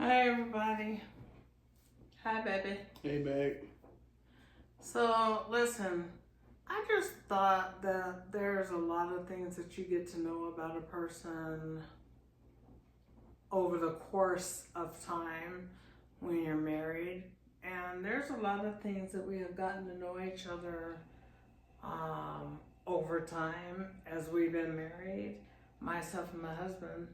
Hey everybody. Hi baby. Hey babe. So listen, I just thought that there's a lot of things that you get to know about a person over the course of time when you're married. And there's a lot of things that we have gotten to know each other over time as we've been married, myself and my husband,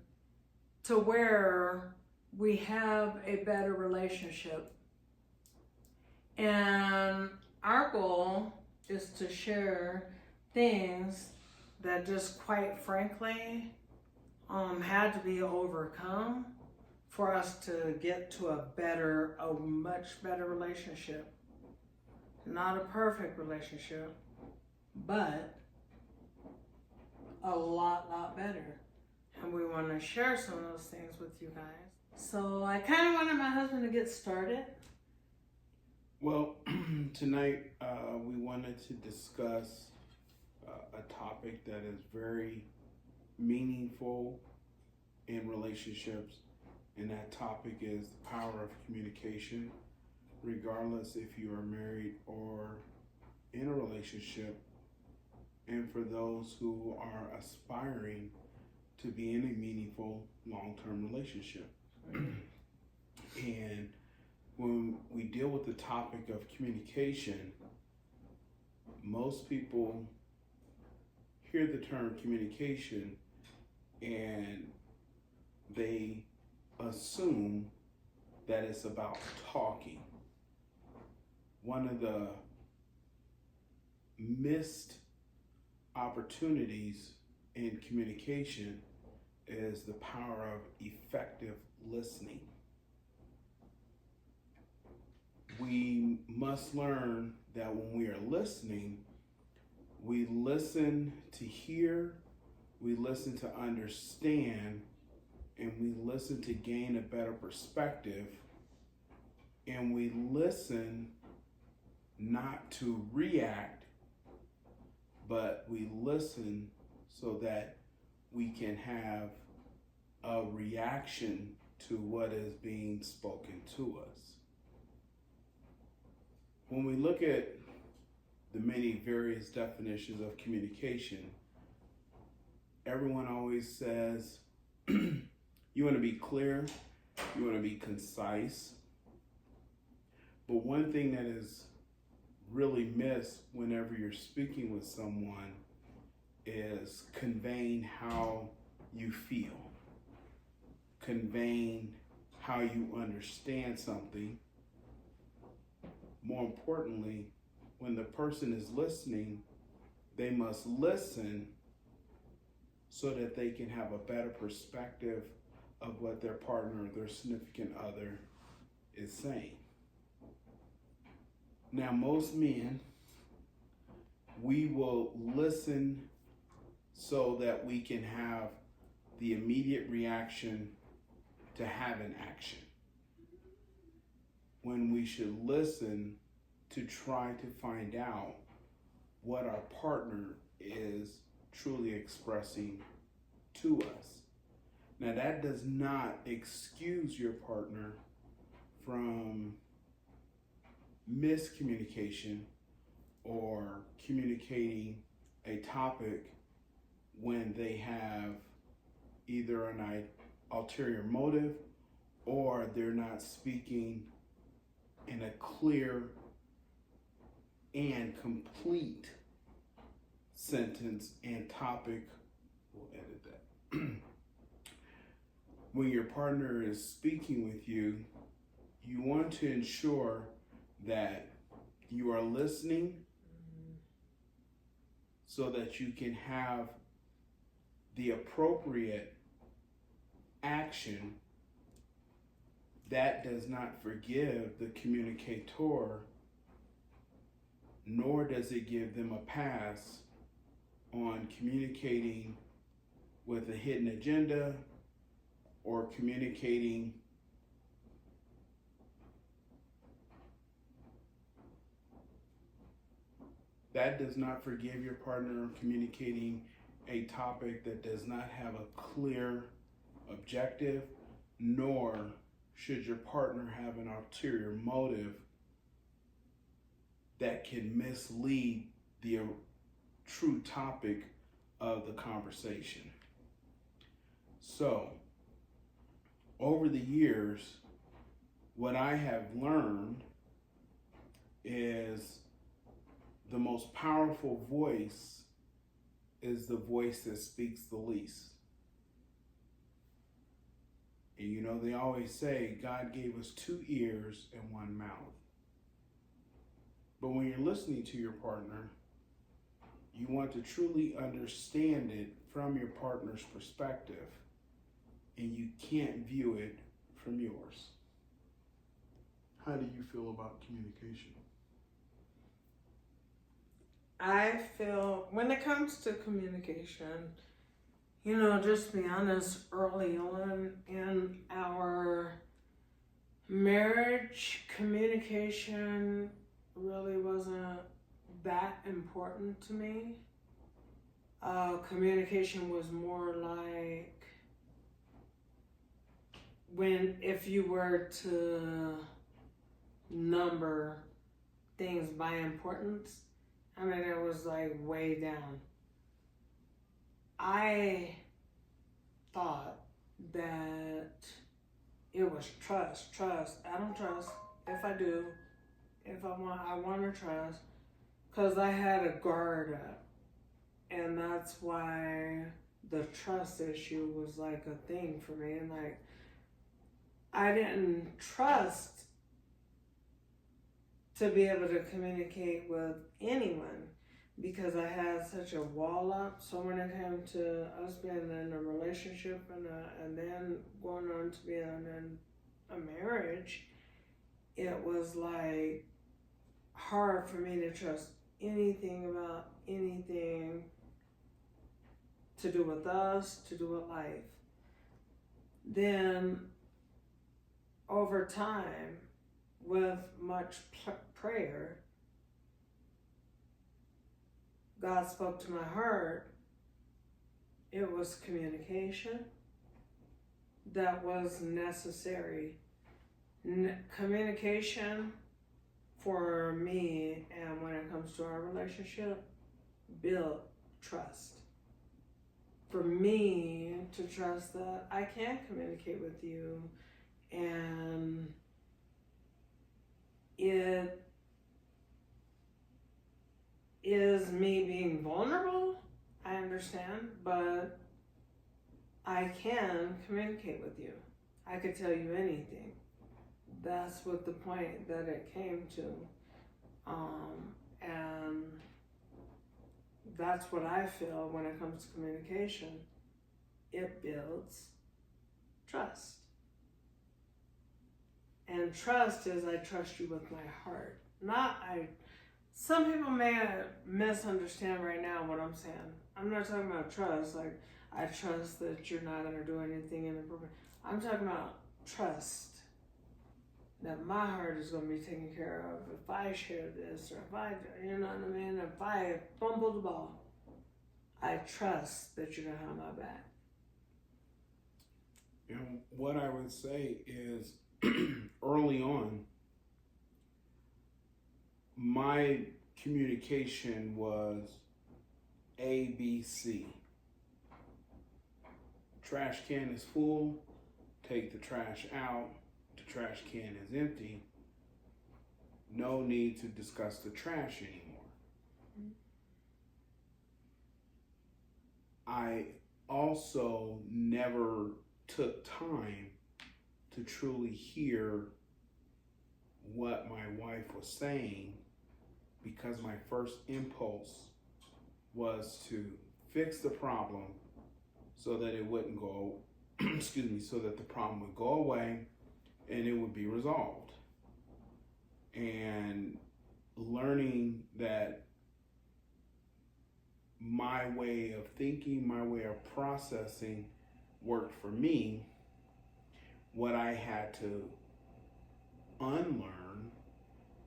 to where we have a better relationship. And our goal is to share things that just quite frankly had to be overcome for us to get to a much better relationship. Not a perfect relationship, but a lot better. And we want to share some of those things with you guys. So I kind of wanted my husband to get started. Well, tonight we wanted to discuss a topic that is very meaningful in relationships, and that topic is the power of communication, regardless if you are married or in a relationship, and for those who are aspiring to be in a meaningful long-term relationship. And when we deal with the topic of communication, most people hear the term communication and they assume that it's about talking. One of the missed opportunities in communication is the power of effective listening. We must learn that when we are listening, we listen to hear, we listen to understand, and we listen to gain a better perspective, and we listen not to react, but we listen so that we can have a reaction to what is being spoken to us. When we look at the many various definitions of communication, everyone always says you want to be clear, you want to be concise. But one thing that is really missed whenever you're speaking with someone is conveying how you feel, conveying how you understand something. More importantly, when the person is listening, they must listen so that they can have a better perspective of what their partner or their significant other is saying. Now, most men, we will listen so that we can have the immediate reaction to have an action, when we should listen to try to find out what our partner is truly expressing to us. Now, that does not excuse your partner from miscommunication or communicating a topic when they have either an ulterior motive or they're not speaking in a clear and complete sentence and topic. We'll edit that. When your partner is speaking with you, you want to ensure that you are listening so that you can have the appropriate action that does not forgive the communicator, nor does it give them a pass on communicating with a hidden agenda or communicating that does not forgive your partner communicating a topic that does not have a clear objective, nor should your partner have an ulterior motive that can mislead the true topic of the conversation. So, over the years, what I have learned is the most powerful voice is the voice that speaks the least. And you know, they always say God gave us 2 ears and 1 mouth. But when you're listening to your partner, you want to truly understand it from your partner's perspective, and you can't view it from yours. How do you feel about communication? I feel when it comes to communication, you know, just to be honest, early on in our marriage, communication really wasn't that important to me. Communication was more like if you were to number things by importance, I mean, it was like way down. I thought that it was trust. I don't trust. If I do, if I want to trust, because I had a guard up, and that's why the trust issue was like a thing for me. And like, I didn't trust to be able to communicate with anyone because I had such a wall up. So when it came to us being in a relationship and then going on to being in a marriage, it was like hard for me to trust anything about anything to do with us, to do with life. Then over time, with much prayer, God spoke to my heart. It was communication that was necessary. Communication for me, and when it comes to our relationship, build trust. For me to trust that I can communicate with you, and it is me being vulnerable, I understand, but I can communicate with you. I could tell you anything. That's what the point that it came to. And that's what I feel when it comes to communication. It builds trust. And trust is I trust you with my heart. Some people may misunderstand right now what I'm saying. I'm not talking about trust, like I trust that you're not going to do anything inappropriate. I'm talking about trust that my heart is going to be taken care of if I share this, or if I, you know what I mean, if I fumble the ball, I trust that you're going to have my back. You know, what I would say is early on, my communication was A, B, C. Trash can is full, take the trash out. The trash can is empty. No need to discuss the trash anymore. I also never took time to truly hear what my wife was saying, because my first impulse was to fix the problem so that it wouldn't go, so that the problem would go away and it would be resolved. And learning that my way of thinking, my way of processing worked for me, what I had to unlearn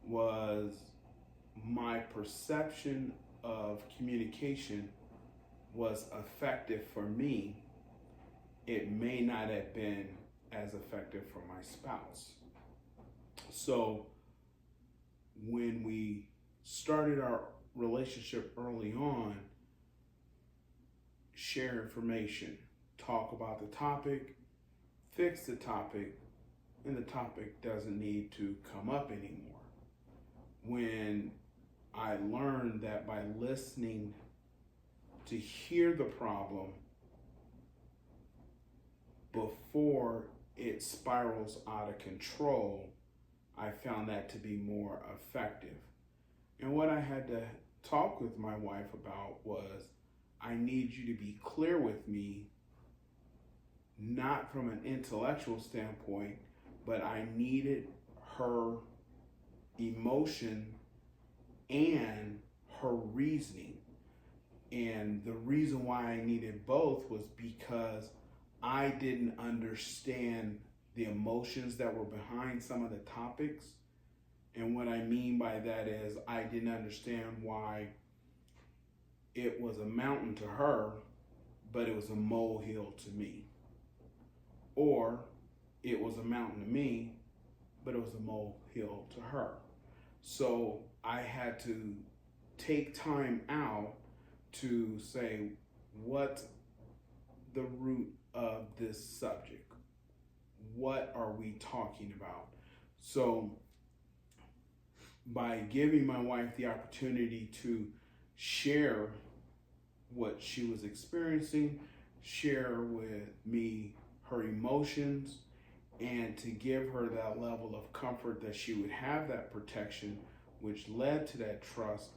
was my perception of communication was effective for me. It may not have been as effective for my spouse. So when we started our relationship early on, share information, talk about the topic, fix the topic, and the topic doesn't need to come up anymore. When I learned that by listening to hear the problem before it spirals out of control, I found that to be more effective. And what I had to talk with my wife about was, I need you to be clear with me, not from an intellectual standpoint, but I needed her emotion and her reasoning. And the reason why I needed both was because I didn't understand the emotions that were behind some of the topics. And what I mean by that is, I didn't understand why it was a mountain to her, but it was a molehill to me. Or it was a mountain to me, but it was a molehill to her. So I had to take time out to say, what's the root of this subject? What are we talking about? So by giving my wife the opportunity to share what she was experiencing, share with me her emotions, and to give her that level of comfort that she would have that protection, which led to that trust,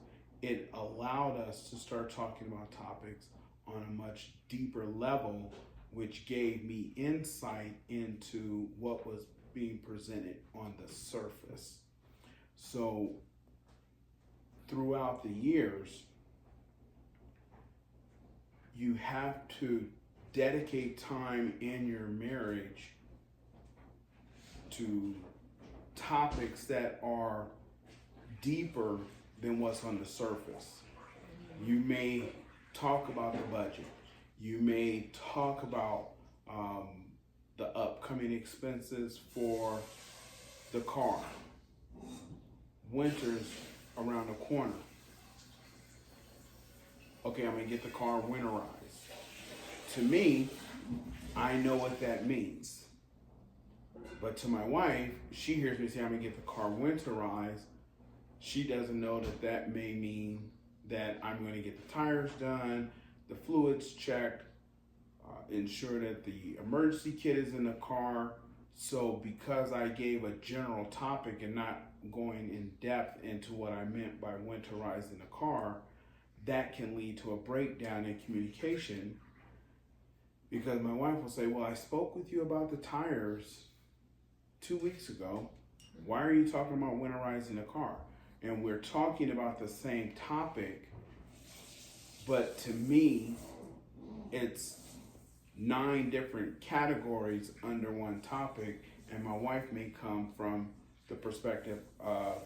it allowed us to start talking about topics on a much deeper level, which gave me insight into what was being presented on the surface. So throughout the years, you have to dedicate time in your marriage to topics that are deeper than what's on the surface. You may talk about the budget. You may talk about the upcoming expenses for the car. Winter's around the corner. Okay, I'm gonna get the car winterized. To me, I know what that means. But to my wife, she hears me say I'm gonna get the car winterized. She doesn't know that that may mean that I'm gonna get the tires done, the fluids checked, ensure that the emergency kit is in the car. So because I gave a general topic and not going in depth into what I meant by winterizing the car, that can lead to a breakdown in communication, because my wife will say, well, I spoke with you about the tires 2 weeks ago. Why are you talking about winterizing the car? And we're talking about the same topic, but to me, it's 9 different categories under one topic, and my wife may come from the perspective of,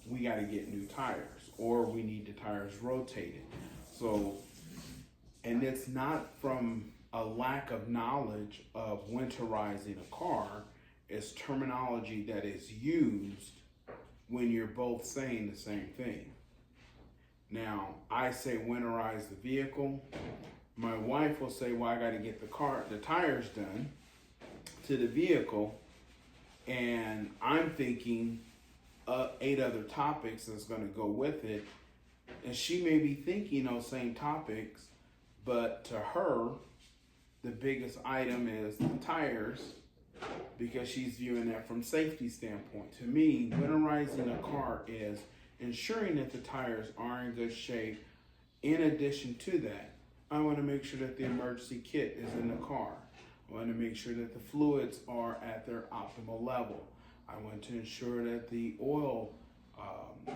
we got to get new tires, or we need the tires rotated. So, and it's not from a lack of knowledge of winterizing a car, it's terminology that is used when you're both saying the same thing. Now, I say winterize the vehicle. My wife will say, well, I got to get the tires done to the vehicle. And I'm thinking 8 other topics that's going to go with it. And she may be thinking those same topics, but to her, the biggest item is the tires, because she's viewing that from safety standpoint. To me, winterizing a car is ensuring that the tires are in good shape. In addition to that, I want to make sure that the emergency kit is in the car. I want to make sure that the fluids are at their optimal level. I want to ensure that the oil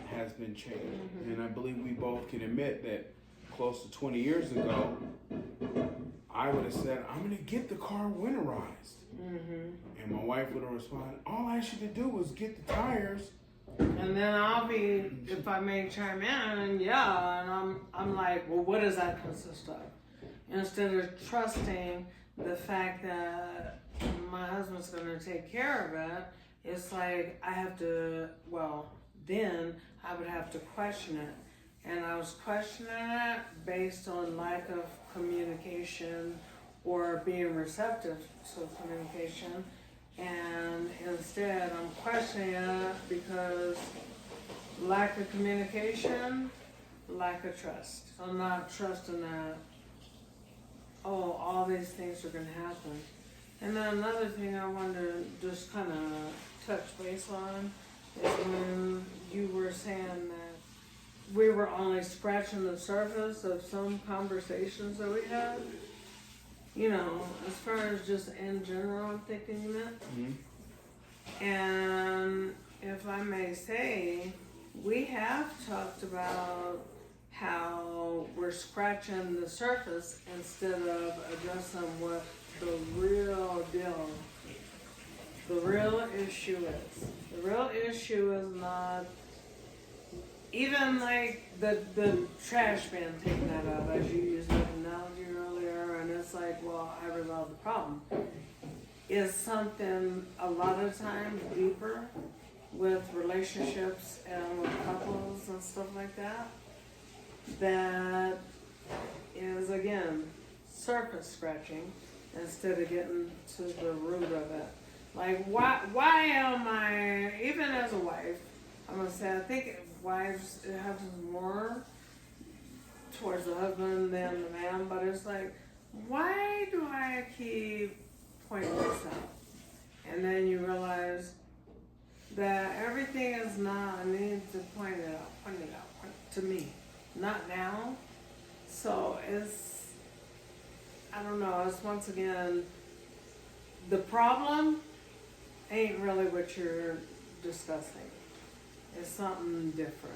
has been changed. And I believe we both can admit that close to 20 years ago, I would have said, I'm going to get the car winterized. And my wife would have responded, all I should do was get the tires. And then I'll be, if I may chime in, yeah, and I'm like, well, what does that consist of? Instead of trusting the fact that my husband's gonna take care of it, it's like I have to, well, then I would have to question it. And I was questioning it based on lack of communication or being receptive to communication. And instead, I'm questioning it because lack of communication, lack of trust. I'm not trusting that, oh, all these things are going to happen. And then another thing I wanted to just kind of touch base on is when you were saying that we were only scratching the surface of some conversations that we had. You know, as far as just in general, I'm thinking you meant. Mm-hmm. And if I may say, we have talked about how we're scratching the surface instead of addressing what the real deal, the real issue is. The real issue is not even like the trash bin taking that out, as you used that analogy earlier, and it's like, well, I resolved the problem. Is something a lot of times deeper with relationships and with couples and stuff like that. That is, again, surface scratching instead of getting to the root of it. Like, why am I, even as a wife, I'm going to say, I think wives, it happens more towards the husband than the man, but it's like, why do I keep pointing this out? And then you realize that everything is not, I need to point it out to me, not now. So it's, I don't know, it's once again, the problem ain't really what you're discussing. It's something different.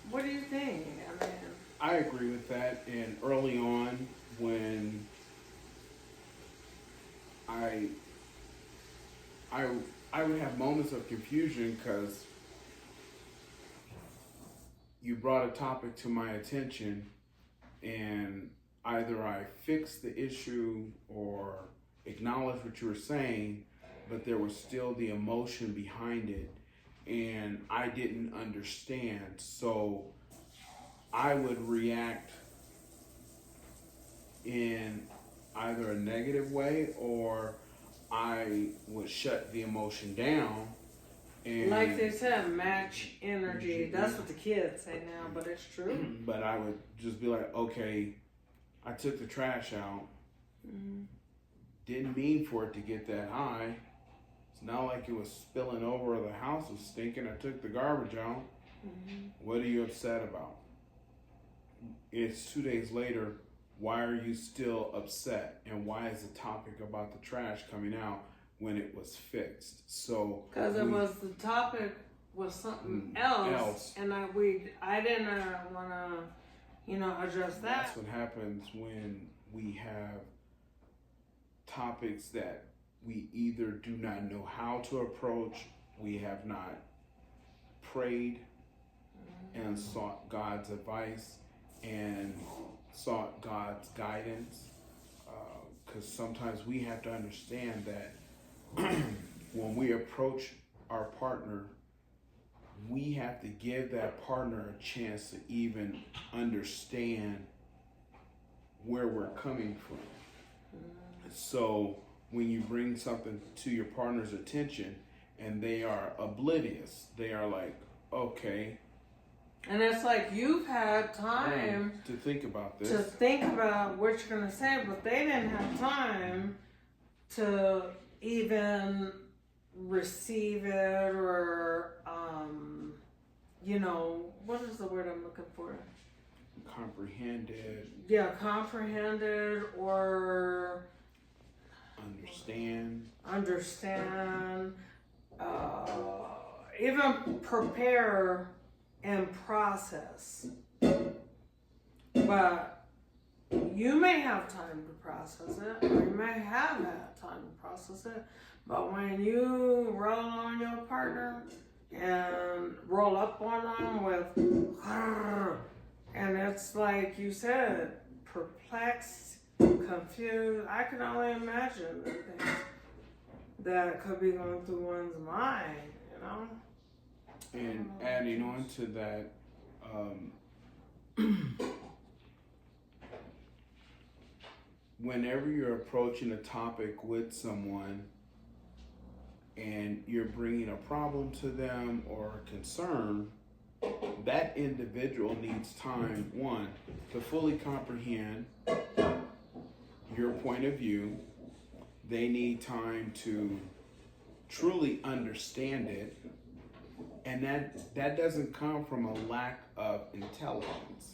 What do you think? I mean, I agree with that. And early on, when I would have moments of confusion because you brought a topic to my attention, and either I fixed the issue or acknowledged what you were saying, but there was still the emotion behind it, and I didn't understand. So I would react in either a negative way, or I would shut the emotion down. And like they said, match energy. That's what the kids say now, but it's true. But I would just be like, okay, I took the trash out. Mm-hmm. Didn't mean for it to get that high. It's not like it was spilling over or the house was stinking. I took the garbage out. Mm-hmm. What are you upset about? It's 2 days later. Why are you still upset? And why is the topic about the trash coming out when it was fixed? So because it was, the topic was something else, and I didn't want to, address that. That's what happens when we have topics that we either do not know how to approach, we have not prayed and sought God's advice and sought God's guidance, because sometimes we have to understand that when we approach our partner, we have to give that partner a chance to even understand where we're coming from. So when you bring something to your partner's attention and they are oblivious, they are like, okay. And it's like you've had time to think about this. To think about what you're going to say, but they didn't have time to even receive it or, what is the word I'm looking for? Comprehended. Yeah, comprehended or understand, even prepare and process. But you may have time to process it, or you may have had time to process it, but when you roll on your partner and roll up on them with, and it's like you said, perplexed confused. I can only imagine the things that could be going through one's mind, you know? And adding on to that, whenever you're approaching a topic with someone and you're bringing a problem to them or a concern, that individual needs time, one, to fully comprehend your point of view. They need time to truly understand it. And that doesn't come from a lack of intelligence.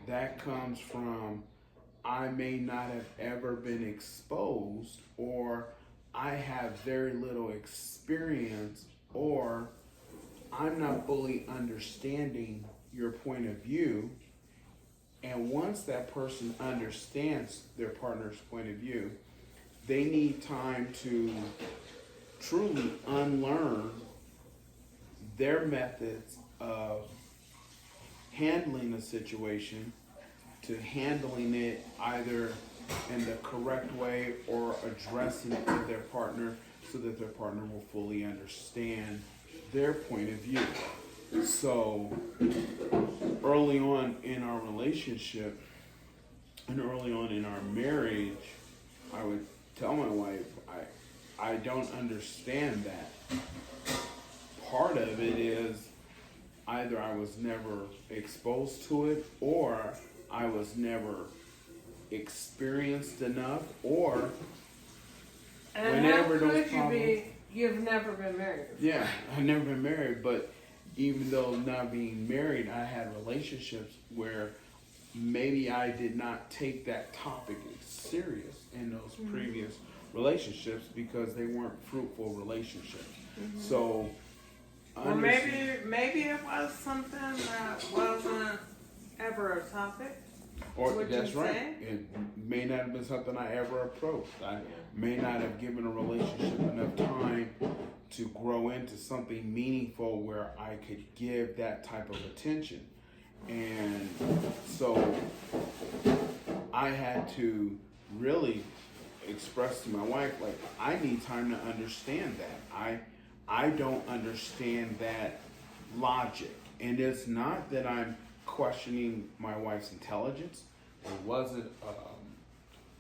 That comes from, I may not have ever been exposed, or I have very little experience, or I'm not fully understanding your point of view. And once that person understands their partner's point of view, they need time to truly unlearn their methods of handling a situation to handling it either in the correct way or addressing it with their partner so that their partner will fully understand their point of view. So early on in our relationship and early on in our marriage, I would tell my wife, I don't understand that. Part of it is either I was never exposed to it, or I was never experienced enough, or and whenever how those could you problems. be? You've never been married. Yeah, I've never been married, but even though not being married, I had relationships where maybe I did not take that topic serious in those previous relationships because they weren't fruitful relationships. So, Or maybe it was something that wasn't ever a topic. or would that's you right. say? It may not have been something I ever approached. I may not have given a relationship enough time to grow into something meaningful where I could give that type of attention. And so I had to really express to my wife, like, I need time to understand that. I don't understand that logic. And it's not that I'm questioning my wife's intelligence. It wasn't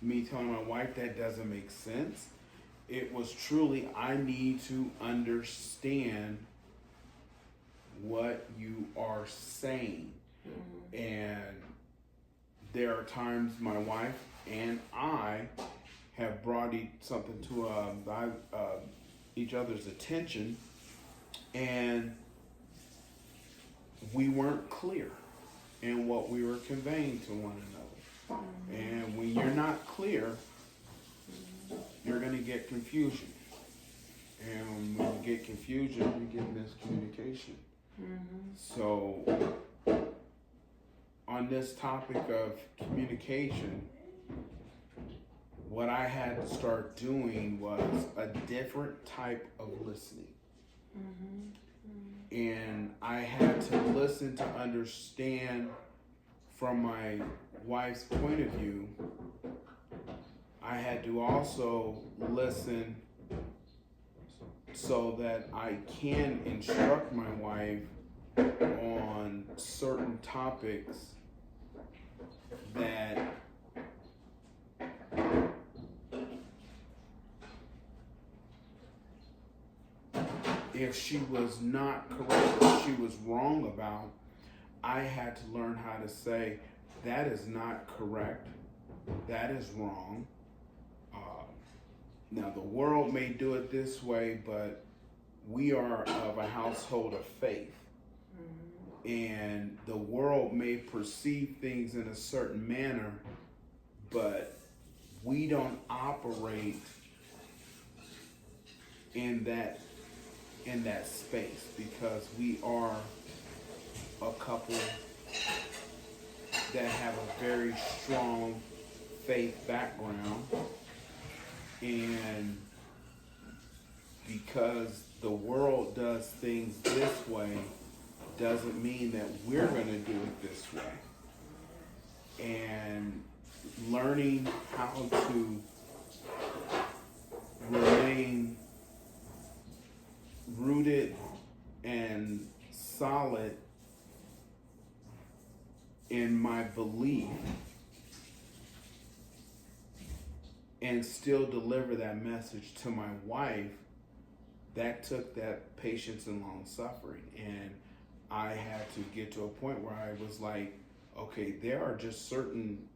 me telling my wife that doesn't make sense. It was truly, I need to understand what you are saying. And there are times my wife and I have brought something to each other's attention, and we weren't clear in what we were conveying to one another. And when you're not clear, you're going to get confusion. And when you get confusion, you get miscommunication. So, on this topic of communication, what I had to start doing was a different type of listening. And I had to listen to understand from my wife's point of view. I had to also listen so that I can instruct my wife on certain topics that if she was not correct, if she was wrong about, I had to learn how to say, that is not correct, that is wrong. Now the world may do it this way, but we are of a household of faith. And the world may perceive things in a certain manner, but we don't operate in that space because we are a couple that have a very strong faith background, and because the world does things this way doesn't mean that we're going to do it this way. And learning how to remain rooted and solid in my belief and still deliver that message to my wife, that took that patience and long suffering. And I had to get to a point where I was like, okay, there are just certain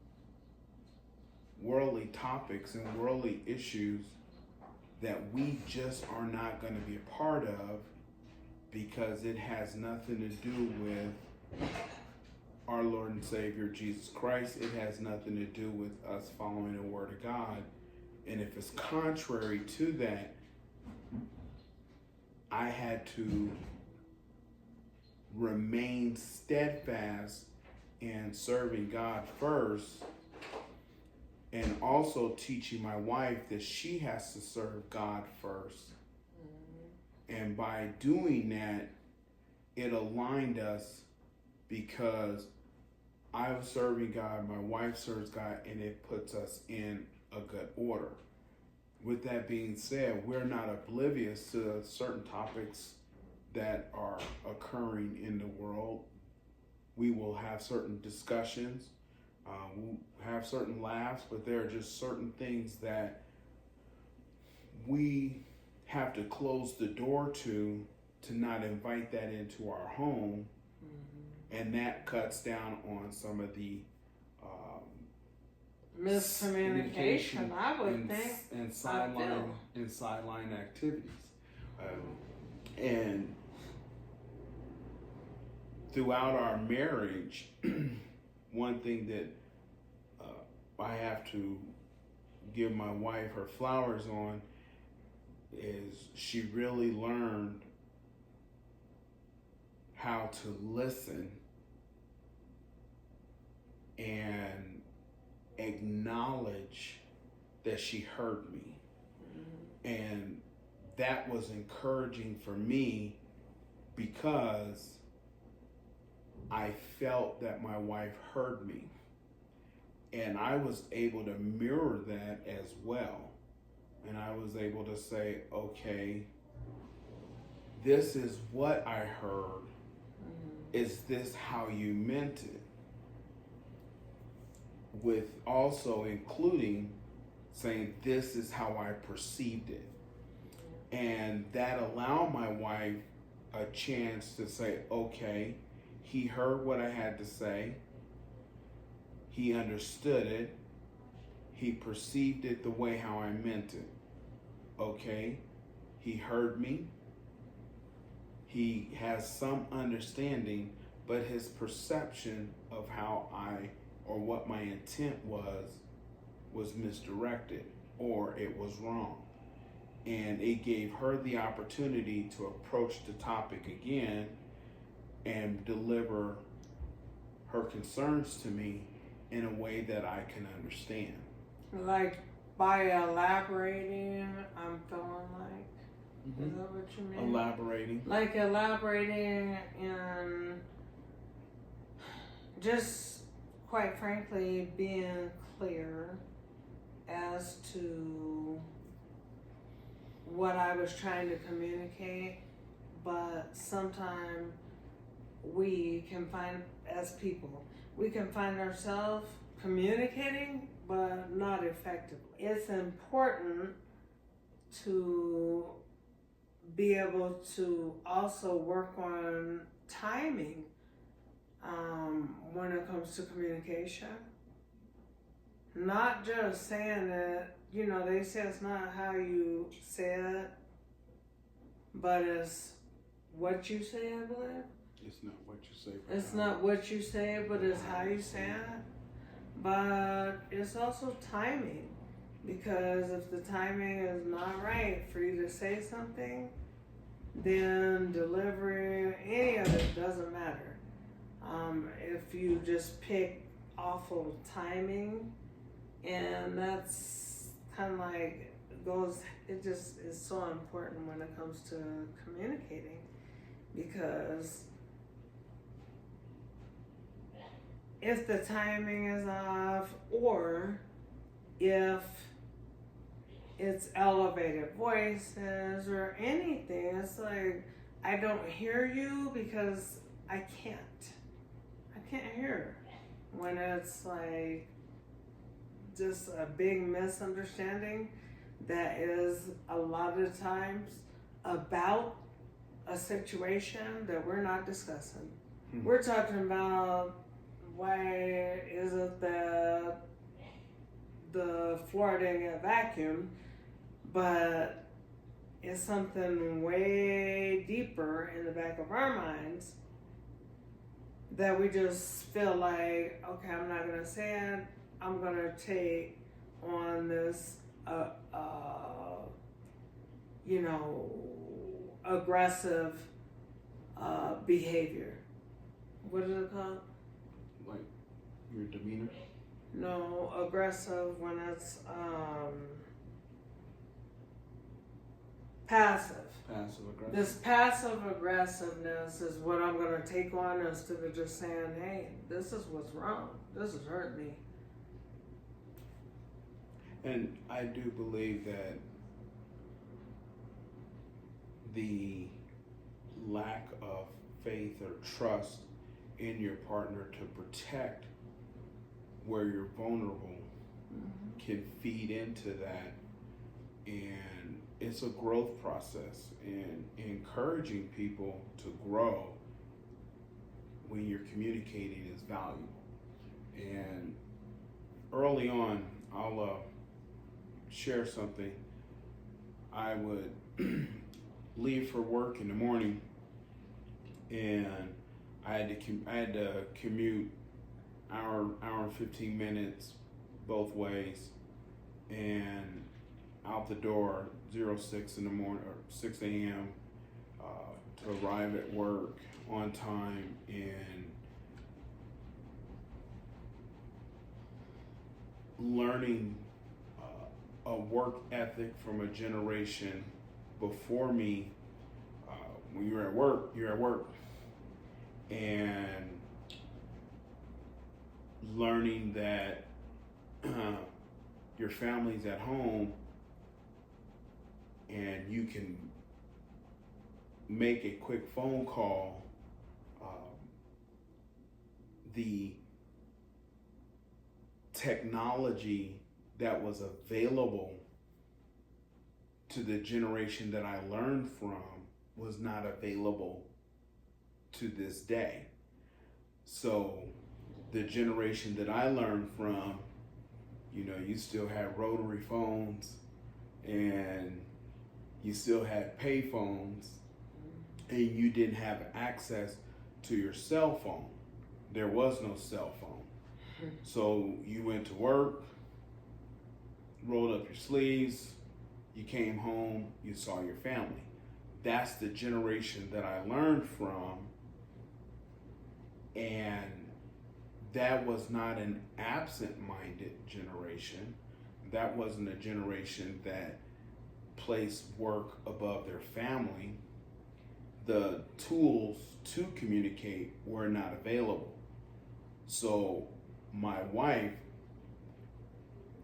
worldly topics and worldly issues that we just are not going to be a part of because it has nothing to do with our Lord and Savior Jesus Christ. It has nothing to do with us following the Word of God. And if it's contrary to that, I had to remain steadfast in serving God first, and also teaching my wife that she has to serve God first. And by doing that, it aligned us because I was serving God, my wife serves God, and it puts us in a good order. With that being said, we're not oblivious to certain topics that are occurring in the world. We will have certain discussions. We'll have certain laughs, but there are just certain things that we have to close the door to not invite that into our home. And that cuts down on some of the miscommunication, I would think. And sideline activities. And throughout our marriage, one thing that I have to give my wife her flowers on is she really learned how to listen and acknowledge that she heard me. And that was encouraging for me because I felt that my wife heard me. And I was able to mirror that as well. And I was able to say, okay, this is what I heard. Is this how you meant it? With also including saying, this is how I perceived it. And that allowed my wife a chance to say, okay, he heard what I had to say. He understood it. He perceived it the way how I meant it. Okay, he heard me. He has some understanding, but his perception of how or what my intent was misdirected, or it was wrong. And it gave her the opportunity to approach the topic again and deliver her concerns to me in a way that I can understand. Like by elaborating, I'm feeling like, is that what you mean? Elaborating. Like elaborating and just, quite frankly, being clear as to what I was trying to communicate. But sometimes we can find, as people, we can find ourselves communicating but not effectively. It's important to be able to also work on timing when it comes to communication. Not just saying it, they say it's not how you say it, but it's what you say, I believe. It's not what you say. It's not what you say, but it's how you say it. But it's also timing, because if the timing is not right for you to say something, then delivery, any of it doesn't matter. If you just pick awful timing, and that's kind of like it just is so important when it comes to communicating, because if the timing is off, or if it's elevated voices or anything. It's like, I don't hear you because I can't hear when it's like just a big misunderstanding that is a lot of times about a situation that we're not discussing. We're talking about, why is it that the floor didn't get vacuumed, but it's something way deeper in the back of our minds that we just feel like, okay, I'm not gonna say it, I'm gonna take on this aggressive behavior. What is it called? Like your demeanor? No, aggressive when it's passive. Passive aggressive. This passive aggressiveness is what I'm going to take on, instead of just saying, hey, this is what's wrong. This has hurt me. And I do believe that the lack of faith or trust in your partner to protect where you're vulnerable can feed into that, and it's a growth process, and encouraging people to grow when you're communicating is valuable. And early on, I'll share something. I would leave for work in the morning, and I had to commute hour and 15 minutes both ways, and out the door 06 in the morning, or 6 a.m. To arrive at work on time, and learning a work ethic from a generation before me. When you're at work, and learning that your family's at home, and you can make a quick phone call. The technology that was available to the generation that I learned from was not available to this day. So the generation that I learned from, you still had rotary phones, and you still had pay phones, and you didn't have access to your cell phone. There was no cell phone. So you went to work, rolled up your sleeves, you came home, you saw your family. That's the generation that I learned from, and that was not an absent-minded generation. That wasn't a generation that placed work above their family. The tools to communicate were not available. So my wife,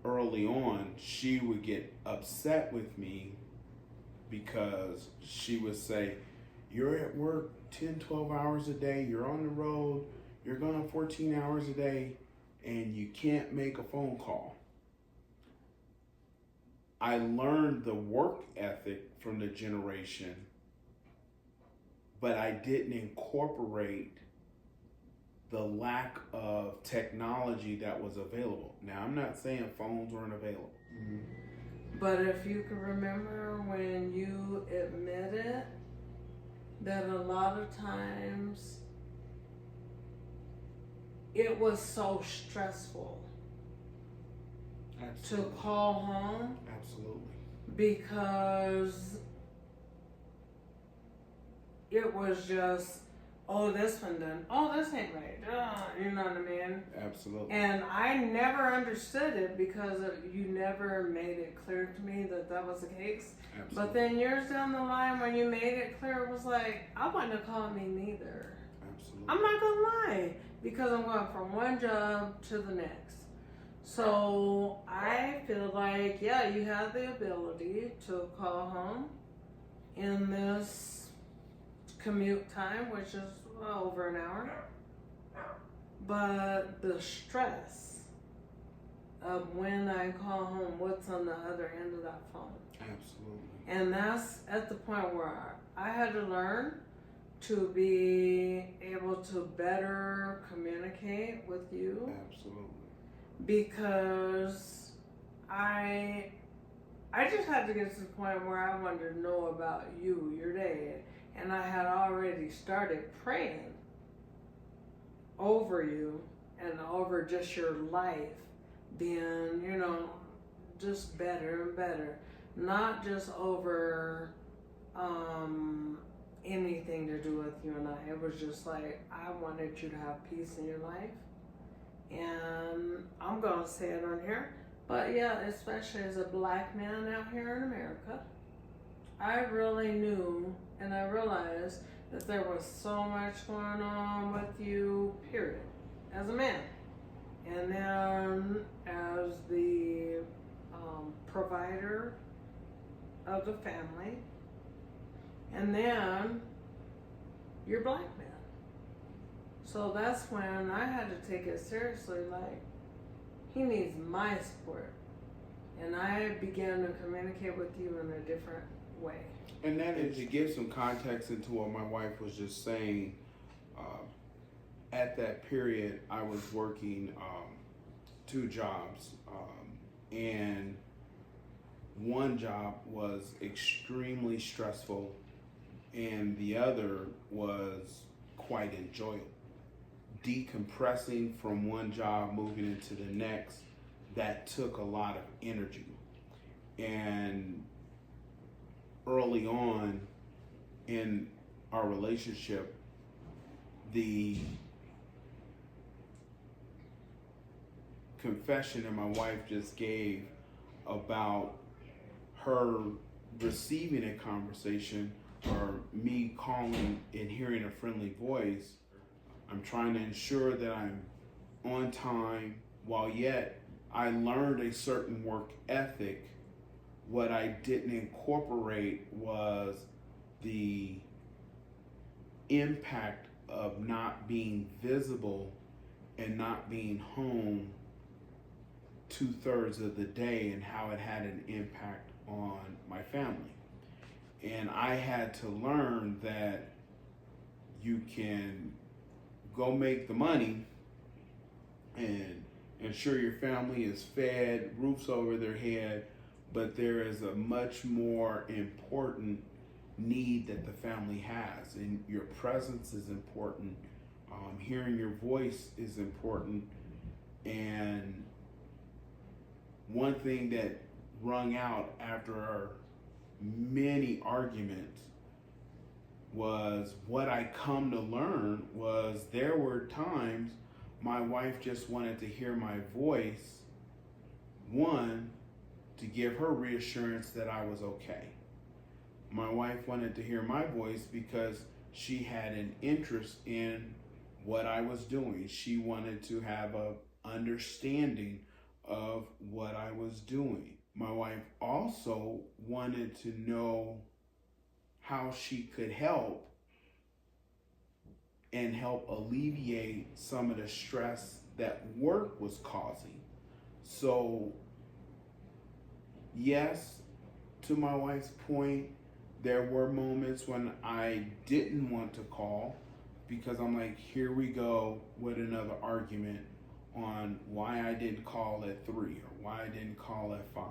early on, she would get upset with me because she would say, you're at work 10, 12 hours a day, you're on the road, you're gone 14 hours a day, and you can't make a phone call. I learned the work ethic from the generation, but I didn't incorporate the lack of technology that was available. Now, I'm not saying phones weren't available. But if you can remember when you admitted that a lot of times it was so stressful to call home. Absolutely. Because it was just, oh, this one done. Oh, this ain't right. You know what I mean? Absolutely. And I never understood it because you never made it clear to me that that was the case. Absolutely. But then years down the line, when you made it clear, it was like, I wouldn't have called me neither. Absolutely. I'm not gonna lie. because I'm going from one job to the next. So I feel like, yeah, you have the ability to call home in this commute time, which is over an hour. But the stress of when I call home, what's on the other end of that phone. Absolutely. And that's at the point where I had to learn to be able to better communicate with you. Absolutely. Because I just had to get to the point where I wanted to know about you, your day, and I had already started praying over you and over just your life being, you know, just better and better. Not just over anything to do with you and I. It was just like I wanted you to have peace in your life. And I'm gonna say it on here, but yeah, especially as a black man out here in America, I really knew and I realized that there was so much going on with you, period, as a man. And then as the provider of the family, and then you're black man. So that's when I had to take it seriously, like, he needs my support. And I began to communicate with you in a different way. And that is to give some context into what my wife was just saying. At that period, I was working 2 jobs, and one job was extremely stressful, and the other was quite enjoyable. Decompressing from one job, moving into the next, that took a lot of energy. And early on in our relationship, the confession that my wife just gave about her receiving a conversation or me calling and hearing a friendly voice, I'm trying to ensure that I'm on time while yet I learned a certain work ethic. What I didn't incorporate was the impact of not being visible and not being home 2/3 of the day and how it had an impact on my family. And I had to learn that you can go make the money and ensure your family is fed, roofs over their head, but there is a much more important need that the family has, and your presence is important. Hearing your voice is important. And one thing that rung out after our many arguments was what I come to learn was there were times my wife just wanted to hear my voice, one, to give her reassurance that I was okay. My wife wanted to hear my voice because she had an interest in what I was doing. She wanted to have an understanding of what I was doing. My wife also wanted to know how she could help and help alleviate some of the stress that work was causing. So, yes, to my wife's point, there were moments when I didn't want to call because I'm like, here we go with another argument on why I didn't call at 3 or why I didn't call at 5.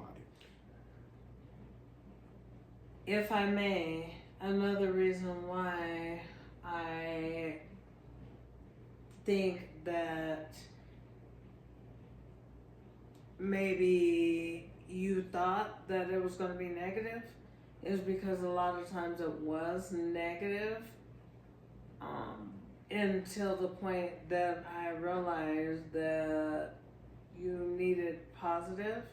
If I may, another reason why I think that maybe you thought that it was going to be negative is because a lot of times it was negative until the point that I realized that you needed positive.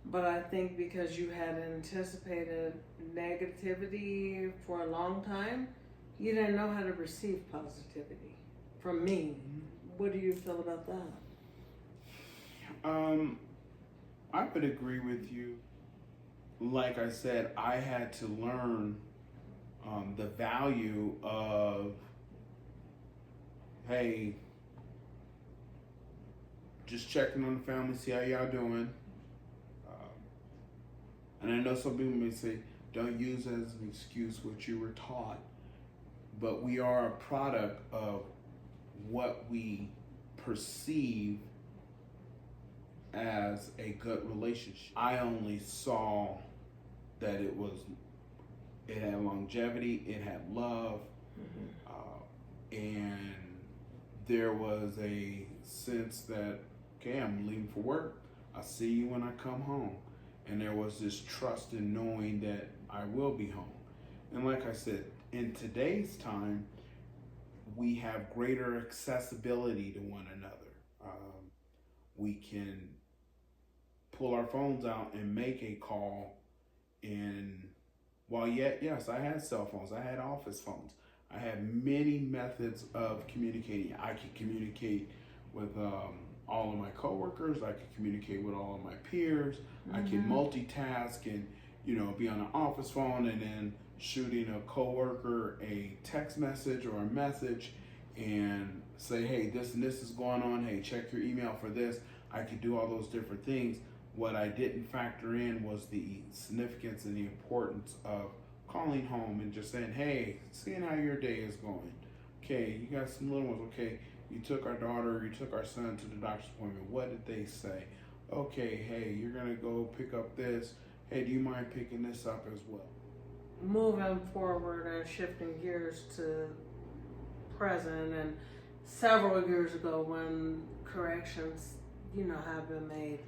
But I think because you had anticipated negativity for a long time, you didn't know how to receive positivity from me. What do you feel about that? I would agree with you. Like I said, I had to learn the value of, hey, just checking on the family, see how y'all doing. And I know some people may say, don't use as an excuse what you were taught, but we are a product of what we perceive as a good relationship. I only saw that it had longevity, it had love, and there was a sense that, okay, I'm leaving for work, I'll see you when I come home. And there was this trust in knowing that I will be home. And like I said, in today's time, we have greater accessibility to one another. We can pull our phones out and make a call. And while yes, I had cell phones, I had office phones, I had many methods of communicating. I could communicate with all of my coworkers, I could communicate with all of my peers, I could multitask and, be on an office phone and then shooting a coworker a text message or a message and say, hey, this and this is going on, hey, check your email for this. I could do all those different things. What I didn't factor in was the significance and the importance of calling home and just saying, hey, seeing how your day is going. Okay, you got some little ones. Okay, you took our daughter, you took our son to the doctor's appointment. What did they say? Okay, hey, you're going to go pick up this. Hey, do you mind picking this up as well? Moving forward and shifting gears to present, and several years ago when corrections, have been made,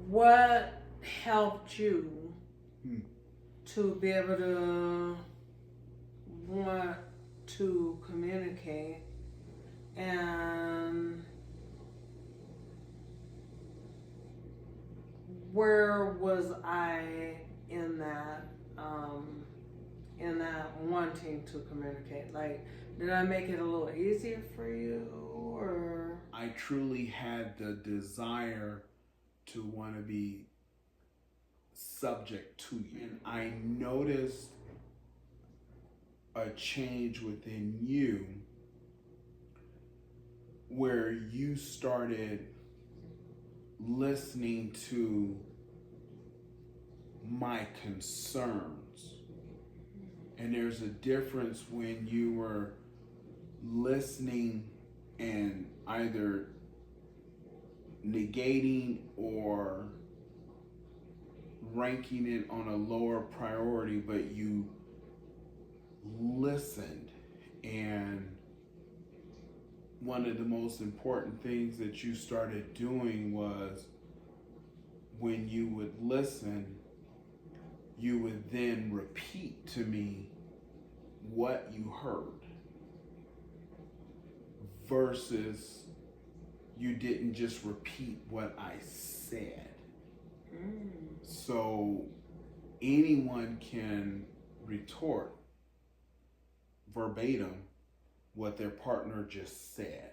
what helped you to be able to want to communicate, and where was I in that wanting to communicate? Like, did I make it a little easier for you, or? I truly had the desire to want to be subject to you. And I noticed a change within you where you started listening to my concerns. And there's a difference when you were listening and either negating or ranking it on a lower priority, but you listened. And one of the most important things that you started doing was when you would listen, you would then repeat to me what you heard, versus you didn't just repeat what I said. So anyone can retort verbatim what their partner just said.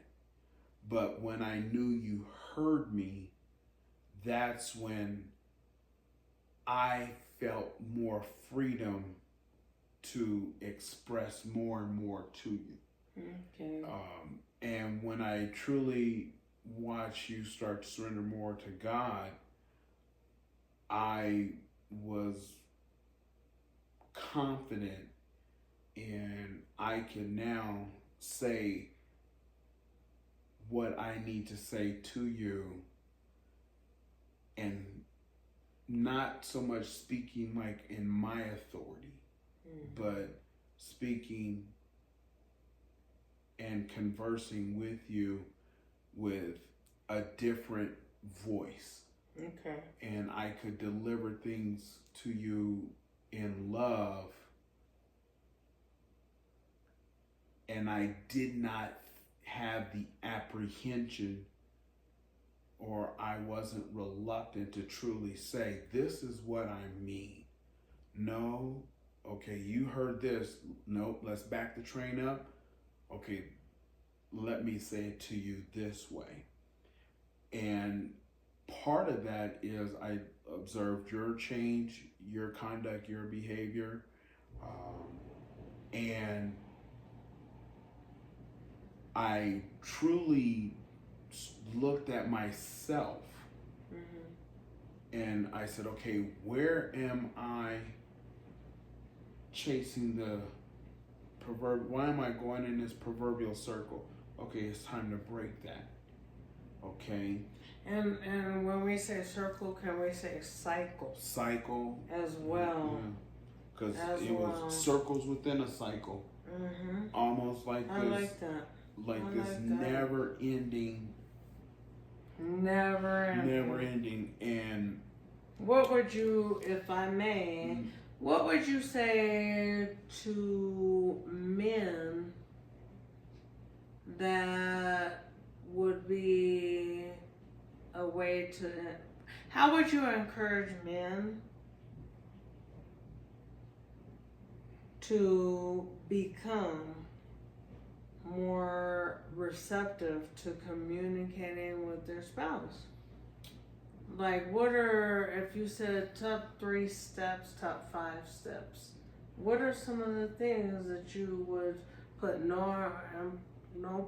But when I knew you heard me, that's when I felt more freedom to express more and more to you. Okay. And when I truly watch you start to surrender more to God, I was confident, and I can now say what I need to say to you, and not so much speaking like in my authority, but speaking and conversing with you with a different voice. Okay. And I could deliver things to you in love, and I did not have the apprehension, or I wasn't reluctant to truly say, this is what I mean. No, okay, you heard this. Nope, let's back the train up. Okay, let me say it to you this way. And part of that is I observed your change, your conduct, your behavior, and I truly looked at myself and I said, okay, where am I chasing the why am I going in this proverbial circle? Okay, it's time to break that. Okay. And when we say circle, can we say cycle? Cycle. As well. Because it was circles within a cycle. Almost like I this. like that. Like this never ending. Never ending. And what would you, if I may, what would you say to men that would be a way to, how would you encourage men to become more receptive to communicating with their spouse? Like, what are, if you said top 3 steps, top 5 steps, what are some of the things that you would put, no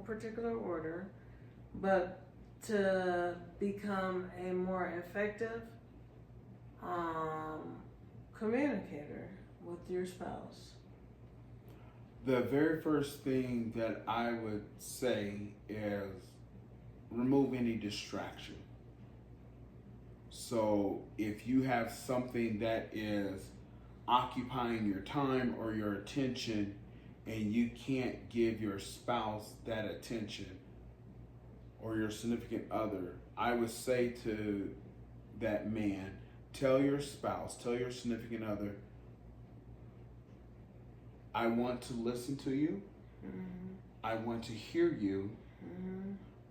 particular order, but to become a more effective communicator with your spouse? The very first thing that I would say is remove any distraction. So if you have something that is occupying your time or your attention and you can't give your spouse that attention or your significant other, I would say to that man, tell your spouse, tell your significant other, I want to listen to you. I want to hear you.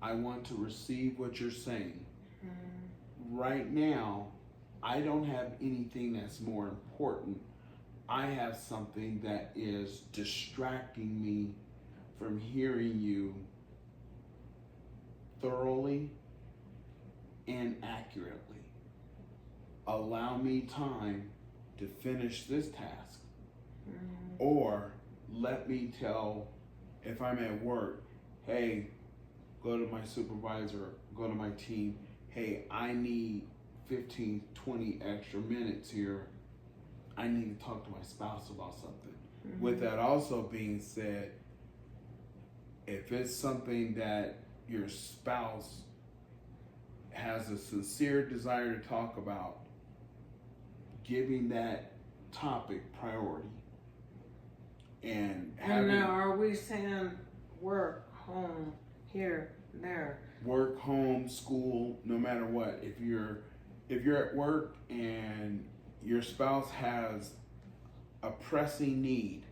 I want to receive what you're saying. Right now, I don't have anything that's more important. I have something that is distracting me from hearing you thoroughly and accurately. Allow me time to finish this task. Or let me tell, if I'm at work, hey, go to my supervisor, go to my team, hey, I need 15, 20 extra minutes here. I need to talk to my spouse about something. With that also being said, if it's something that your spouse has a sincere desire to talk about, giving that topic priority. And now, are we saying work, home, here, there? Work, home, school, no matter what. If you're at work and your spouse has a pressing need,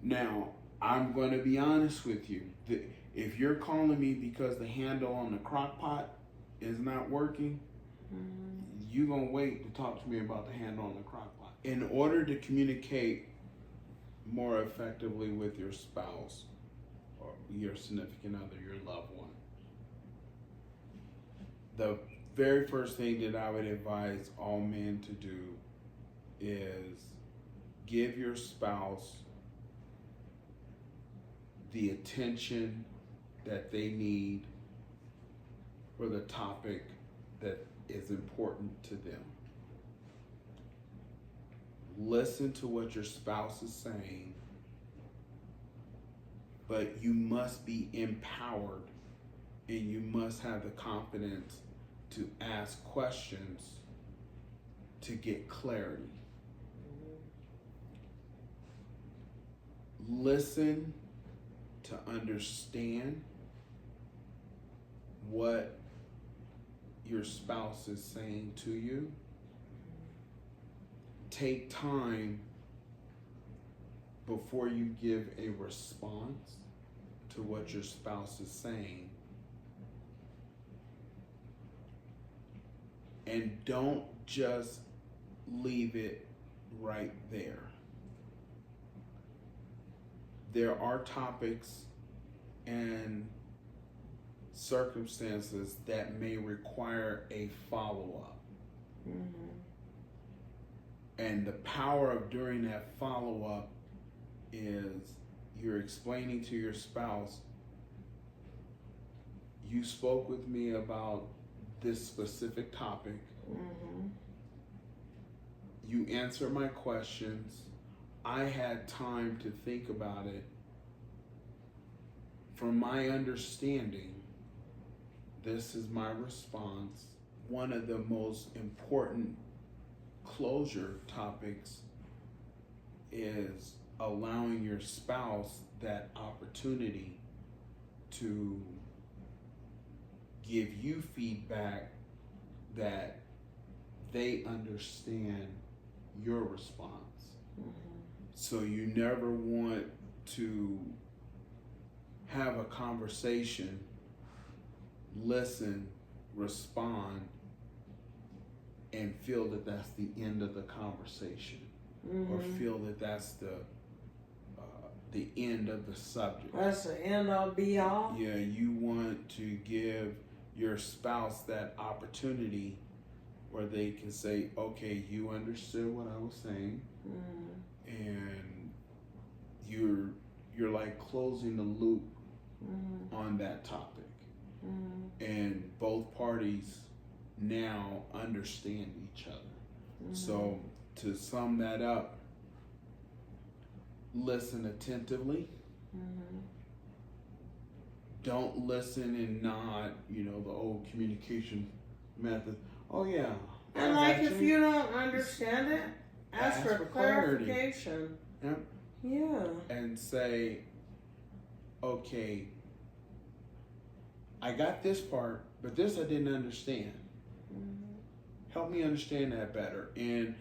now I'm going to be honest with you. If you're calling me because the handle on the crock pot is not working, you're going to wait to talk to me about the handle on the crock pot. In order to communicate more effectively with your spouse or your significant other, your loved one, the very first thing that I would advise all men to do is give your spouse the attention that they need for the topic that is important to them. Listen to what your spouse is saying, but you must be empowered and you must have the confidence to ask questions to get clarity. Listen to understand what your spouse is saying to you. Take time before you give a response to what your spouse is saying. And don't just leave it right there. There are topics and circumstances that may require a follow-up. And the power of doing that follow-up is you're explaining to your spouse, you spoke with me about this specific topic. You answered my questions. I had time to think about it. From my understanding, this is my response. One of the most important closure topics is allowing your spouse that opportunity to give you feedback that they understand your response. So you never want to have a conversation, listen, respond, and feel that that's the end of the conversation, or feel that that's the end of the subject. That's the end all be all. Yeah, you want to give your spouse that opportunity where they can say, okay, you understood what I was saying, and you're like closing the loop on that topic, and both parties now understand each other. So to sum that up, listen attentively. Don't listen and nod, the old communication method. Oh yeah. And like if you don't understand it, ask for clarification. Yeah. Yeah. And say, okay, I got this part, but this I didn't understand. Help me understand that better. And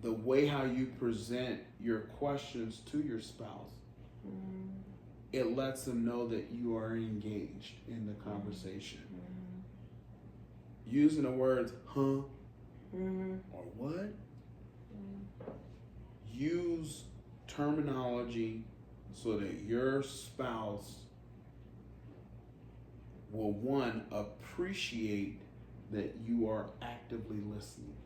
the way how you present your questions to your spouse, it lets them know that you are engaged in the conversation. Using the words, huh, or what? Use terminology so that your spouse will, one, appreciate that you are actively listening.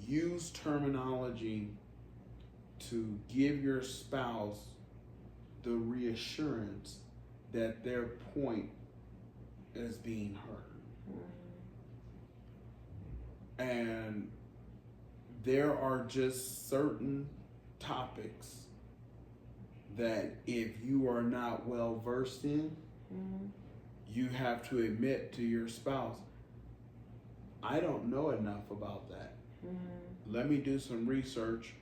Use terminology to give your spouse the reassurance that their point is being heard. And there are just certain topics that if you are not well versed in, you have to admit to your spouse, I don't know enough about that. Let me do some research.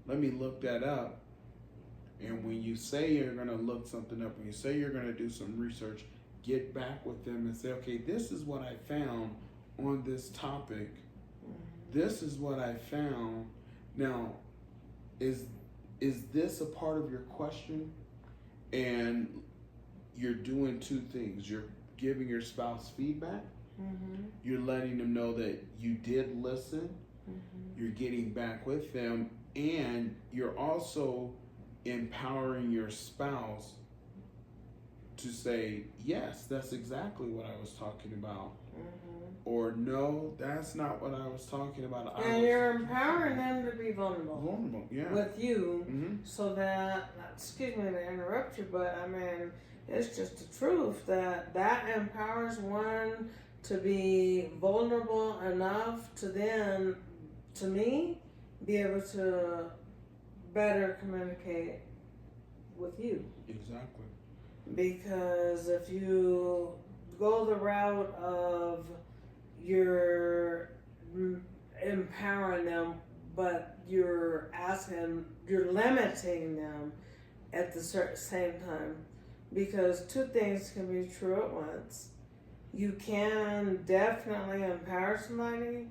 Let me look that up. And when you say you're going to look something up, when you say you're going to do some research, get back with them and say, okay, this is what I found on this topic. This is what I found. Now, is this a part of your question? And you're doing two things. You're giving your spouse feedback. You're letting them know that you did listen. You're getting back with them. And you're also empowering your spouse to say, yes, that's exactly what I was talking about. Or no, that's not what I was talking about. And you're empowering them to be vulnerable. Vulnerable, yeah. With you, so that, excuse me to interrupt you, but I mean, it's just the truth that empowers one to be vulnerable enough to then, to me, be able to better communicate with you. Exactly. Because if you go the route of you're empowering them, but you're limiting them at the same time. Because two things can be true at once. You can definitely empower somebody,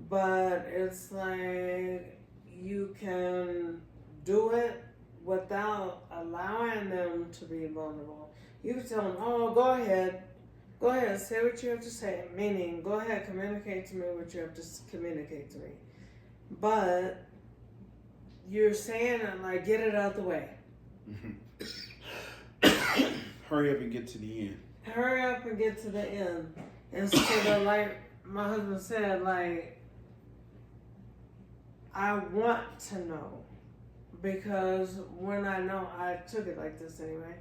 but it's like you can do it without allowing them to be vulnerable. You can tell them, oh, go ahead, say what you have to say, meaning go ahead, communicate to me what you have to communicate to me. But you're saying it like, get it out the way. Hurry up and get to the end. Hurry up and get to the end. Instead of, like my husband said, like, I want to know. Because when I know, I took it like this anyway.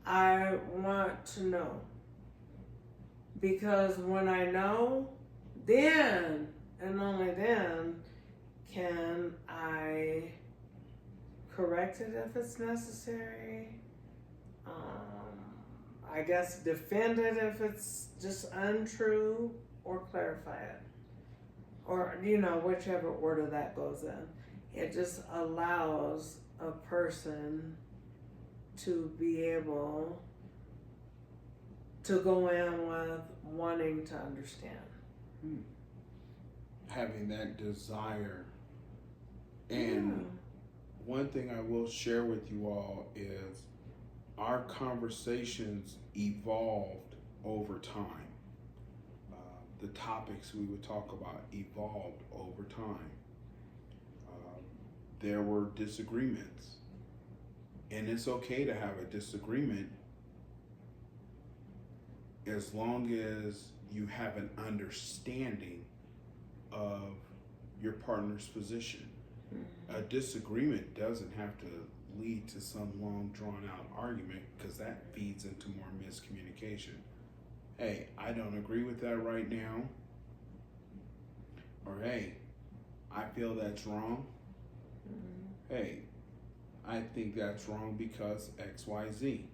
I want to know. Because when I know, then, and only then, can I correct it if it's necessary. I guess defend it if it's just untrue, or clarify it. Or, whichever order that goes in. It just allows a person to be able to go in with wanting to understand. Having that desire. And one thing I will share with you all is our conversations evolved over time. The topics we would talk about evolved over time. There were disagreements. And it's okay to have a disagreement as long as you have an understanding of your partner's position. A disagreement doesn't have to lead to some long drawn out argument, because that feeds into more miscommunication. Hey, I don't agree with that right now. Or hey, I feel that's wrong. Hey, I think that's wrong because XYZ.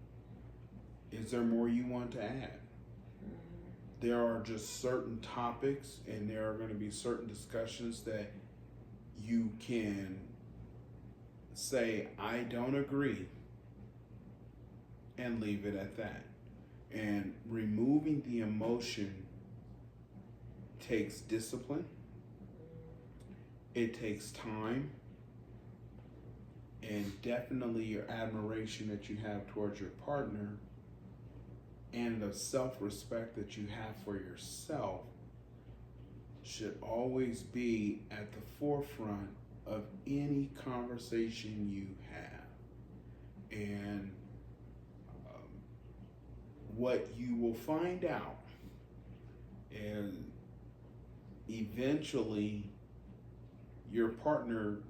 Is there more you want to add? There are just certain topics, and there are going to be certain discussions that you can say, I don't agree, and leave it at that. And removing the emotion takes discipline. It takes time. And definitely your admiration that you have towards your partner, and the self-respect that you have for yourself, should always be at the forefront of any conversation you have. And what you will find out is eventually your partner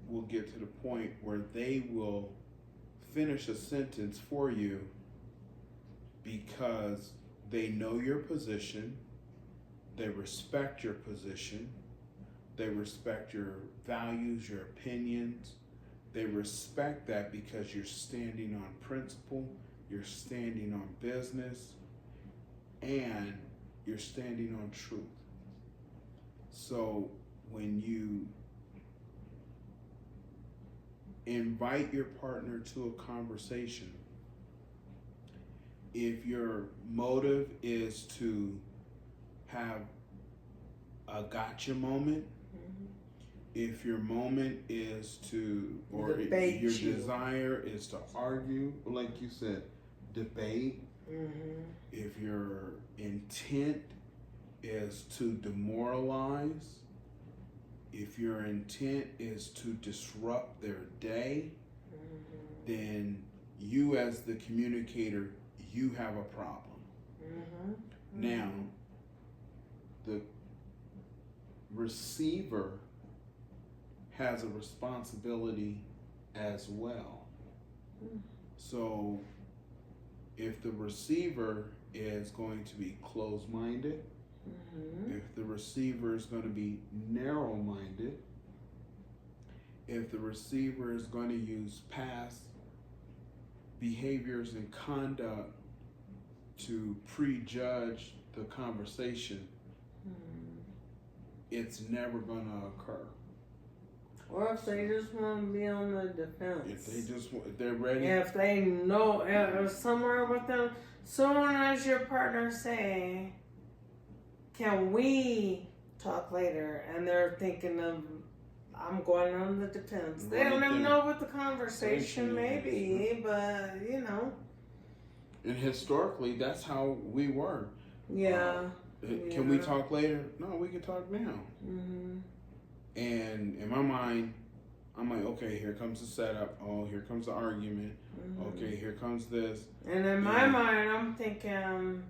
will get to the point where they will finish a sentence for you because they know your position, they respect your position, they respect your values, your opinions. They respect that because you're standing on principle, you're standing on business, and you're standing on truth. So when you invite your partner to a conversation, if your motive is to have a gotcha moment, if your moment is to, or Debate your you. desire is to argue, like you said, debate, if your intent is to demoralize, if your intent is to disrupt their day, then you as the communicator, you have a problem. Now, the receiver has a responsibility as well. So if the receiver is going to be closed-minded, if the receiver is going to be narrow-minded, if the receiver is going to use past behaviors and conduct to prejudge the conversation, it's never going to occur. Or if they just want to be on the defense. If they're ready. If they know, if somewhere with them, someone as your partner say, can we talk later? And they're thinking of, I'm going on the defense. They don't even know what the conversation may be, but And historically, that's how we were. Yeah. Can we talk later? No, we can talk now. And in my mind, I'm like, okay, here comes the setup. Oh, here comes the argument. Okay, here comes this. And in my mind, I'm thinking,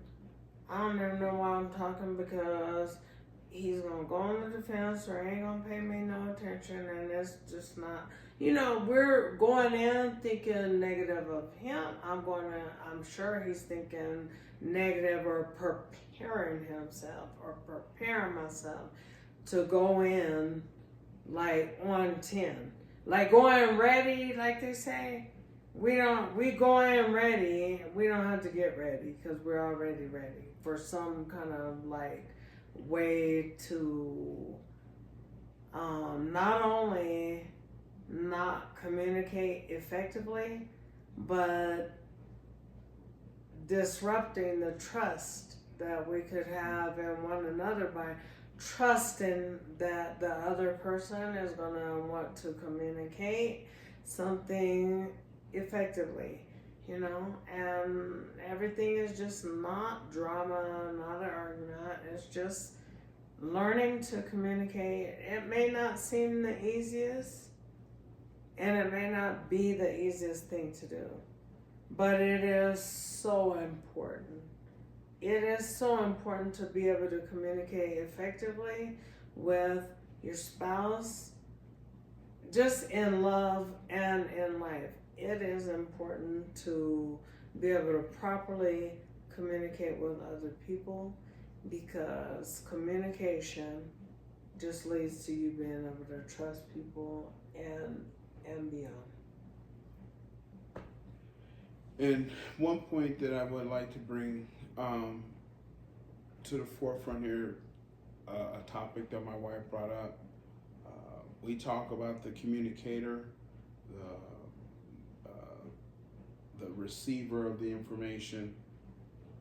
I don't even know why I'm talking, because he's gonna go on the defense or ain't gonna pay me no attention, and it's just not. We're going in thinking negative of him. I'm sure he's thinking negative, or preparing himself or preparing myself to go in like on 10. Like going ready, like they say. We go in ready. We don't have to get ready because we're already ready for some kind of like way to not only not communicate effectively, but disrupting the trust that we could have in one another by trusting that the other person is going to want to communicate something effectively, and everything is just not drama, not an argument. It's just learning to communicate. It may not seem the easiest, and it may not be the easiest thing to do, but it is so important. It is so important to be able to communicate effectively with your spouse, just in love and in life. It is important to be able to properly communicate with other people, because communication just leads to you being able to trust people and beyond. And one point that I would like to bring to the forefront here, a topic that my wife brought up. We talk about the communicator, the receiver of the information.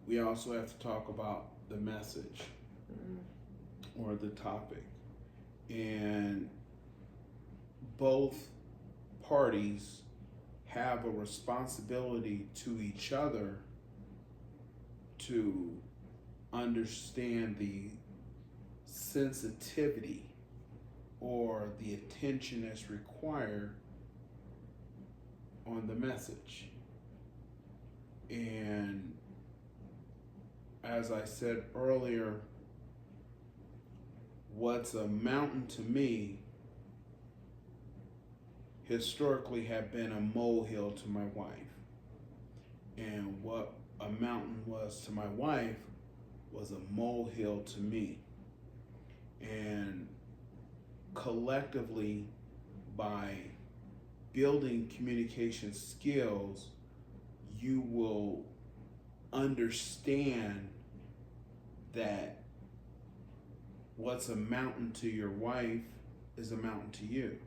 We also have to talk about the message or the topic. And both parties have a responsibility to each other to understand the sensitivity or the attention that's required on the message. And as I said earlier, what's a mountain to me historically have been a molehill to my wife. And what a mountain was to my wife was a molehill to me. And collectively, by building communication skills, you will understand that what's a mountain to your wife is a mountain to you.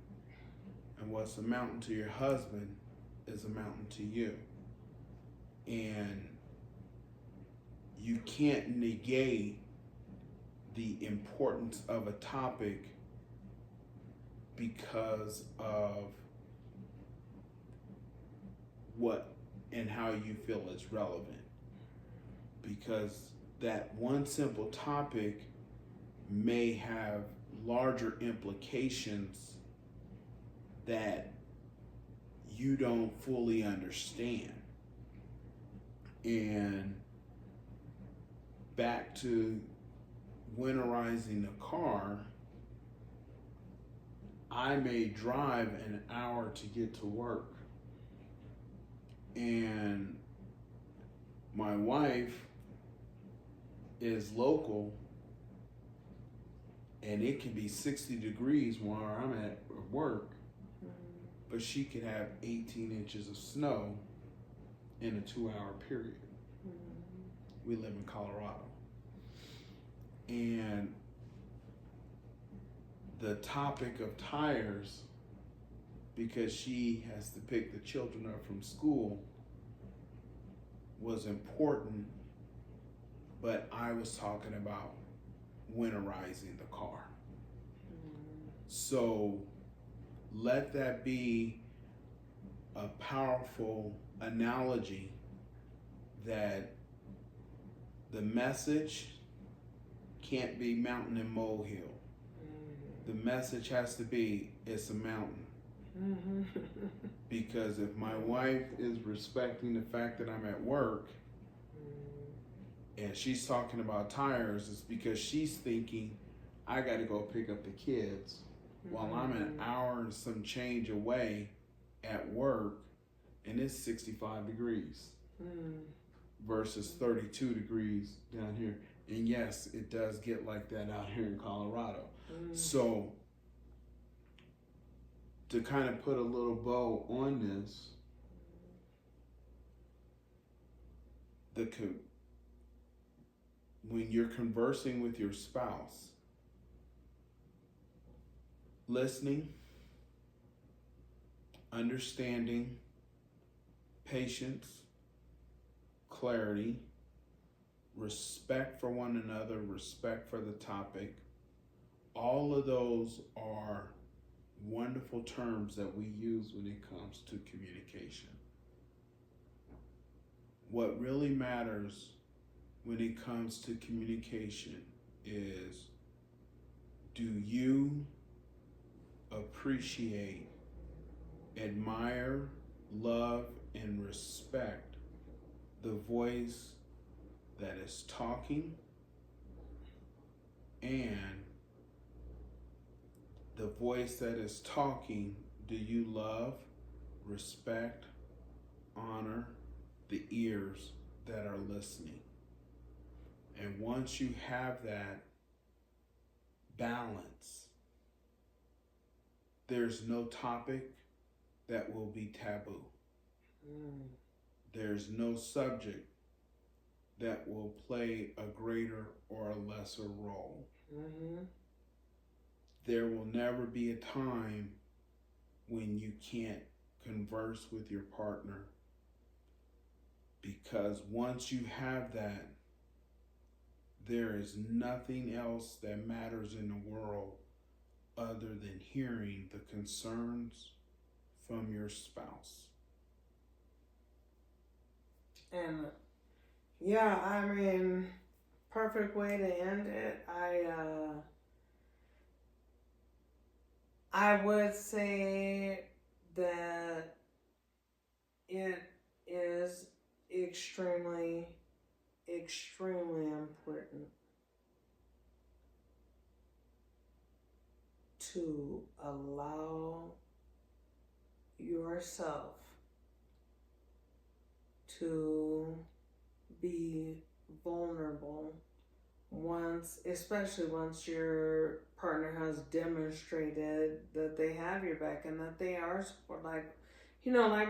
And what's a mountain to your husband is a mountain to you. And you can't negate the importance of a topic because of what and how you feel is relevant. Because that one simple topic may have larger implications that you don't fully understand. And back to winterizing the car, I may drive an hour to get to work. And my wife is local, and it can be 60 degrees where I'm at work, but she could have 18 inches of snow in a 2-hour period. We live in Colorado. And the topic of tires, because she has to pick the children up from school, was important, but I was talking about winterizing the car. So let that be a powerful analogy that the message can't be mountain and molehill. The message has to be, it's a mountain. Mm-hmm. Because if my wife is respecting the fact that I'm at work and she's talking about tires, it's because she's thinking I got to go pick up the kids while I'm an hour and some change away at work and it's 65 degrees versus 32 degrees down here. And yes, it does get like that out here in Colorado. So to kind of put a little bow on this, when you're conversing with your spouse, listening, understanding, patience, clarity, respect for one another, respect for the topic, all of those are wonderful terms that we use when it comes to communication. What really matters when it comes to communication is, do you appreciate, admire, love, and respect the voice that is talking, and the voice that is talking, do you love, respect, honor the ears that are listening? And once you have that balance, there's no topic that will be taboo. There's no subject that will play a greater or a lesser role. There will never be a time when you can't converse with your partner, because once you have that, there is nothing else that matters in the world other than hearing the concerns from your spouse. And yeah, I mean, perfect way to end it. I would say that it is extremely, extremely important to allow yourself to be vulnerable especially once your partner has demonstrated that they have your back and that they are support. Like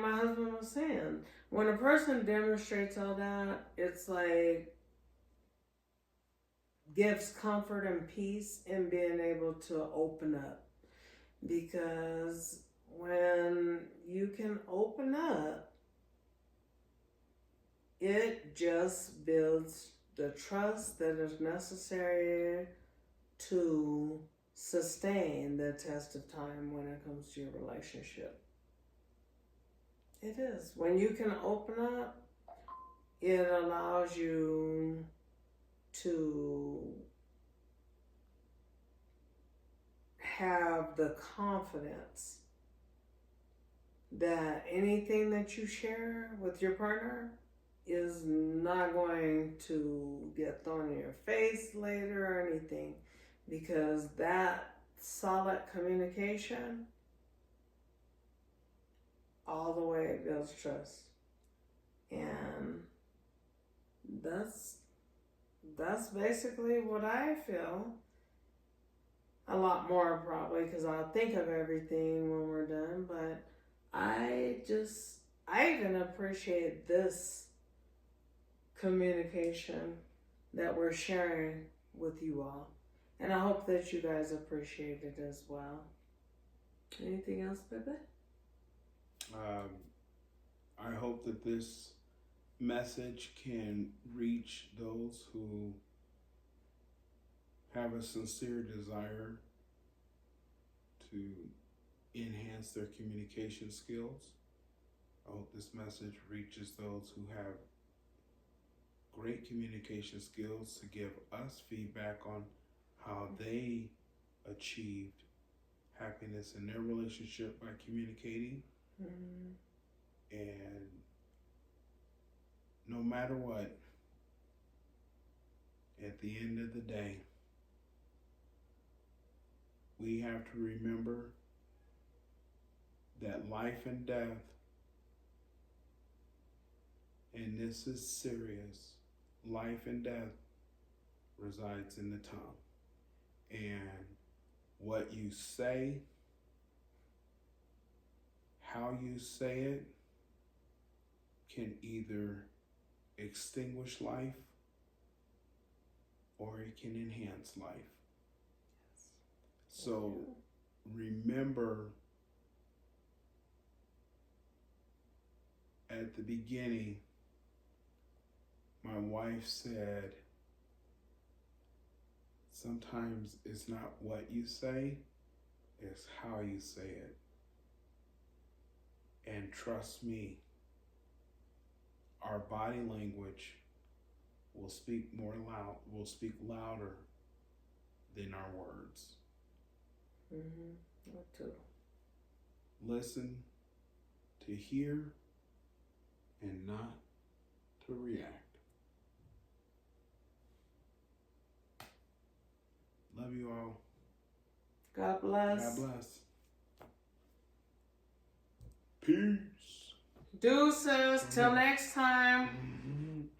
my husband was saying, when a person demonstrates all that, it's like gives comfort and peace in being able to open up. Because when you can open up, it just builds the trust that is necessary to sustain the test of time when it comes to your relationship. It is. When you can open up, it allows you to have the confidence that anything that you share with your partner is not going to get thrown in your face later or anything, because that solid communication all the way builds trust. And that's basically what I feel. A lot more probably, because I'll think of everything when we're done, but I even appreciate this communication that we're sharing with you all. And I hope that you guys appreciate it as well. Anything else, baby? I hope that this message can reach those who have a sincere desire to enhance their communication skills. I hope this message reaches those who have great communication skills to give us feedback on how they achieved happiness in their relationship by communicating. Mhm. And no matter what, at the end of the day, we have to remember that life and death, and this is serious, life and death resides in the tongue. And what you say, how you say it, can either extinguish life or it can enhance life. So remember, at the beginning, my wife said, sometimes it's not what you say, it's how you say it. And trust me, our body language will speak louder than our words. Mhm. Me too. Listen to hear and not to react. Love you all. God bless. God bless. Peace. Deuces. Till next time.